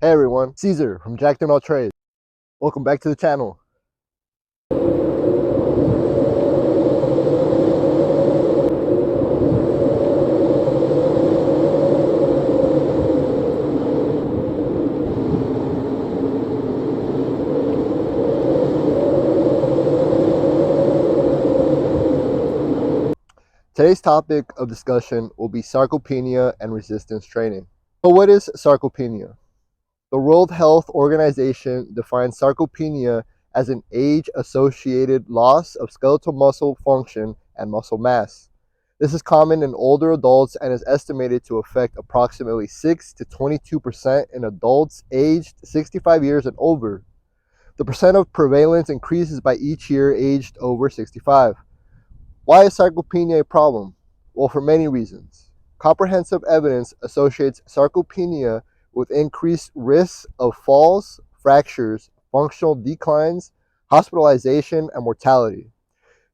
Hey everyone, Caesar from Jacked in All Trades. Welcome back to the channel. Today's topic of discussion will be sarcopenia and resistance training. So what is sarcopenia? The World Health Organization defines sarcopenia as an age-associated loss of skeletal muscle function and muscle mass. This is common in older adults and is estimated to affect approximately 6 to 22% in adults aged 65 years and over. The percent of prevalence increases by each year aged over 65. Why is sarcopenia a problem? Well, for many reasons. Comprehensive evidence associates sarcopenia with increased risks of falls, fractures, functional declines, hospitalization, and mortality.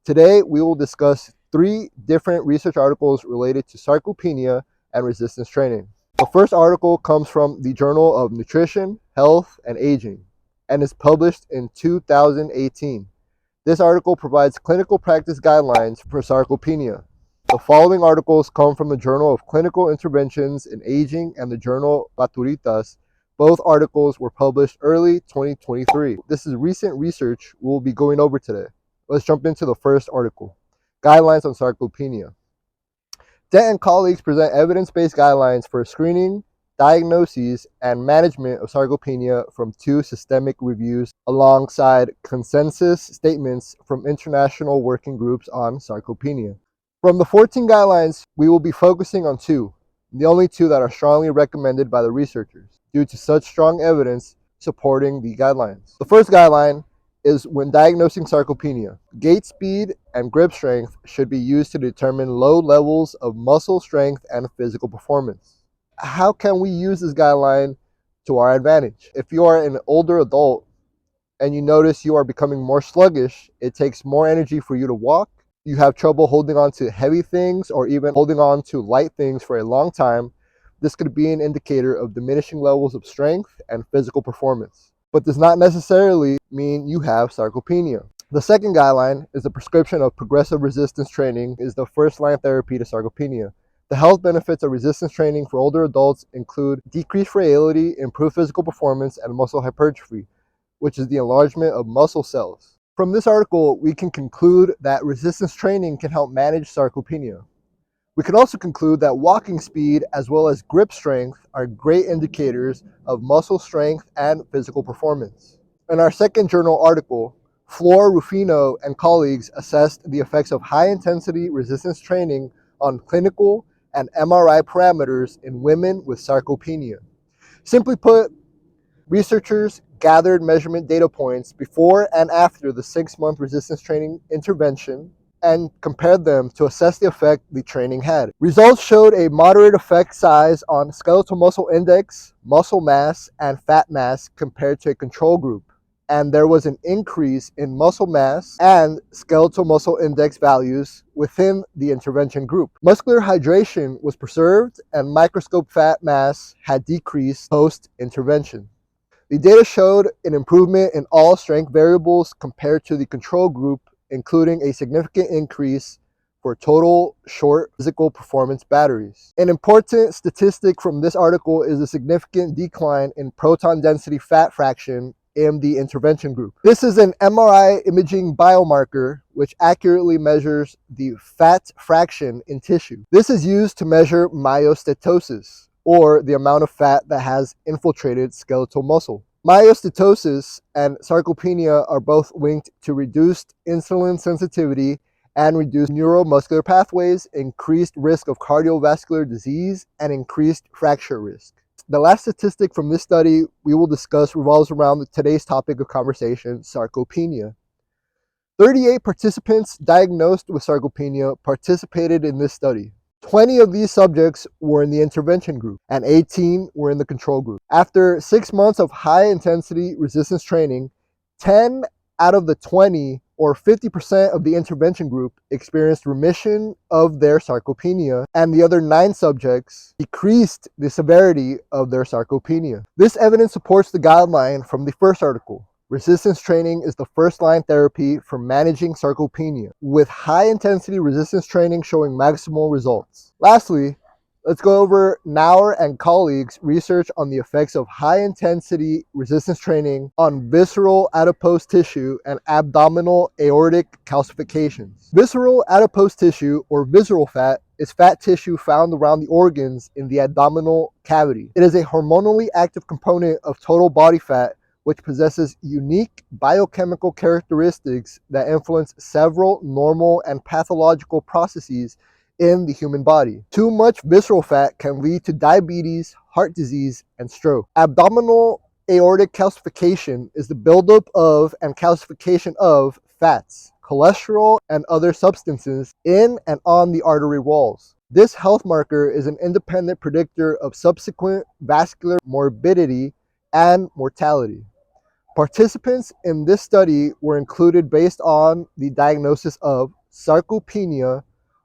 Today, we will discuss 3 different research articles related to sarcopenia and resistance training. The first article comes from the Journal of Nutrition, Health, and Aging and is published in 2018. This article provides clinical practice guidelines for sarcopenia. The following articles come from the Journal of Clinical Interventions in Aging and the Journal Baturitas. Both articles were published early 2023. This is recent research we will be going over today. Let's jump into the first article, Guidelines on Sarcopenia. Dent and colleagues present evidence-based guidelines for screening, diagnoses, and management of sarcopenia from 2 systemic reviews alongside consensus statements from international working groups on sarcopenia. From the 14 guidelines, we will be focusing on 2, the only 2 that are strongly recommended by the researchers due to such strong evidence supporting the guidelines. The first guideline is when diagnosing sarcopenia. Gait speed and grip strength should be used to determine low levels of muscle strength and physical performance. How can we use this guideline to our advantage? If you are an older adult and you notice you are becoming more sluggish, it takes more energy for you to walk, you have trouble holding on to heavy things or even holding on to light things for a long time, this could be an indicator of diminishing levels of strength and physical performance, but does not necessarily mean you have sarcopenia. The second guideline is the prescription of progressive resistance training is the first-line therapy to sarcopenia. The health benefits of resistance training for older adults include decreased frailty, improved physical performance, and muscle hypertrophy, which is the enlargement of muscle cells. From this article, we can conclude that resistance training can help manage sarcopenia. We can also conclude that walking speed as well as grip strength are great indicators of muscle strength and physical performance. In our second journal article, Flor, Rufino, and colleagues assessed the effects of high-intensity resistance training on clinical and MRI parameters in women with sarcopenia. Simply put, researchers gathered measurement data points before and after the 6-month resistance training intervention and compared them to assess the effect the training had. Results showed a moderate effect size on skeletal muscle index, muscle mass, and fat mass compared to a control group. And there was an increase in muscle mass and skeletal muscle index values within the intervention group. Muscular hydration was preserved and microscope fat mass had decreased post-intervention. The data showed an improvement in all strength variables compared to the control group, including a significant increase for total short physical performance batteries. An important statistic from this article is a significant decline in proton density fat fraction in the intervention group. This is an MRI imaging biomarker which accurately measures the fat fraction in tissue. This is used to measure myosteatosis, or the amount of fat that has infiltrated skeletal muscle. Myosteatosis and sarcopenia are both linked to reduced insulin sensitivity and reduced neuromuscular pathways, increased risk of cardiovascular disease, and increased fracture risk. The last statistic from this study we will discuss revolves around today's topic of conversation, sarcopenia. 38 participants diagnosed with sarcopenia participated in this study. 20 of these subjects were in the intervention group and 18 were in the control group. After 6 months of high-intensity resistance training, 10 out of the 20 or 50% of the intervention group, experienced remission of their sarcopenia, and the other 9 subjects decreased the severity of their sarcopenia. This evidence supports the guideline from the first article. Resistance training is the first-line therapy for managing sarcopenia, with high-intensity resistance training showing maximal results. Lastly, let's go over Nauer and colleagues' research on the effects of high-intensity resistance training on visceral adipose tissue and abdominal aortic calcifications. Visceral adipose tissue, or visceral fat, is fat tissue found around the organs in the abdominal cavity. It is a hormonally active component of total body fat, which possesses unique biochemical characteristics that influence several normal and pathological processes in the human body. Too much visceral fat can lead to diabetes, heart disease, and stroke. Abdominal aortic calcification is the buildup of and calcification of fats, cholesterol, and other substances in and on the artery walls. This health marker is an independent predictor of subsequent vascular morbidity and mortality. Participants in this study were included based on the diagnosis of sarcopenia,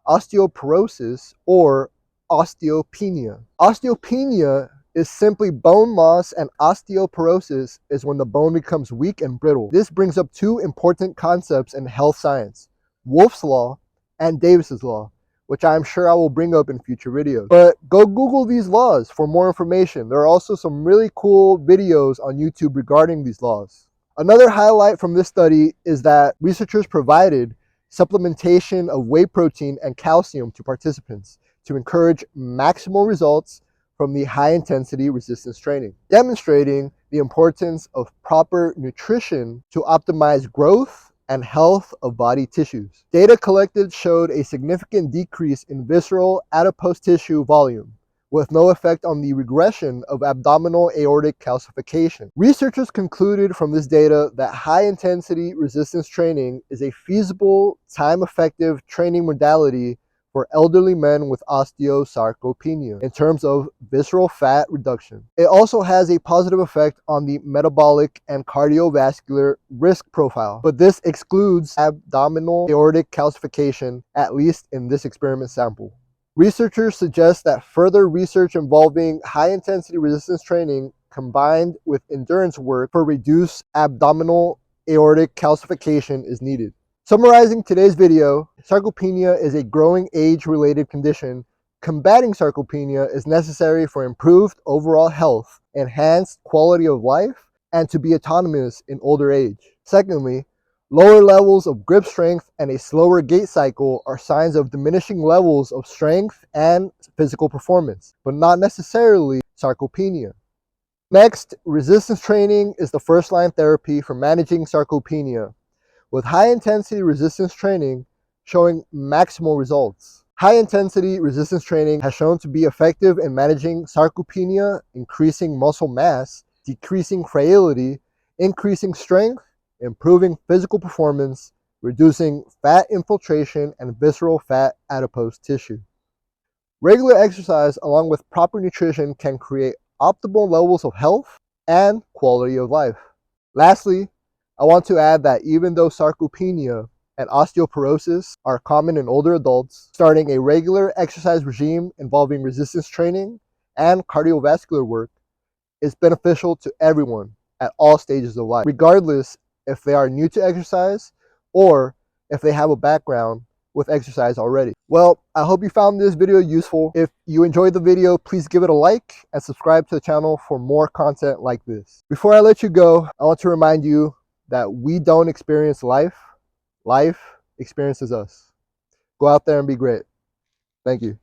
osteoporosis, or osteopenia. Osteopenia is simply bone loss, and osteoporosis is when the bone becomes weak and brittle. This brings up 2 important concepts in health science: Wolff's Law and Davis's Law, which I'm sure I will bring up in future videos. But go Google these laws for more information. There are also some really cool videos on YouTube regarding these laws. Another highlight from this study is that researchers provided supplementation of whey protein and calcium to participants to encourage maximal results from the high-intensity resistance training, demonstrating the importance of proper nutrition to optimize growth and health of body tissues. Data collected showed a significant decrease in visceral adipose tissue volume, with no effect on the regression of abdominal aortic calcification. Researchers concluded from this data that high-intensity resistance training is a feasible, time-effective training modality for elderly men with osteosarcopenia in terms of visceral fat reduction. It also has a positive effect on the metabolic and cardiovascular risk profile, but this excludes abdominal aortic calcification, at least in this experiment sample. Researchers suggest that further research involving high-intensity resistance training combined with endurance work for reduced abdominal aortic calcification is needed. Summarizing today's video, sarcopenia is a growing age-related condition. Combating sarcopenia is necessary for improved overall health, enhanced quality of life, and to be autonomous in older age. Secondly, lower levels of grip strength and a slower gait cycle are signs of diminishing levels of strength and physical performance, but not necessarily sarcopenia. Next, resistance training is the first-line therapy for managing sarcopenia, with high-intensity resistance training showing maximal results. High-intensity resistance training has shown to be effective in managing sarcopenia, increasing muscle mass, decreasing frailty, increasing strength, improving physical performance, reducing fat infiltration, and visceral fat adipose tissue. Regular exercise along with proper nutrition can create optimal levels of health and quality of life. Lastly, I want to add that even though sarcopenia and osteoporosis are common in older adults, starting a regular exercise regime involving resistance training and cardiovascular work is beneficial to everyone at all stages of life, regardless if they are new to exercise or if they have a background with exercise already. Well, I hope you found this video useful. If you enjoyed the video, please give it a like and subscribe to the channel for more content like this. Before I let you go, I want to remind you that we don't experience life, life experiences us. Go out there and be great. Thank you.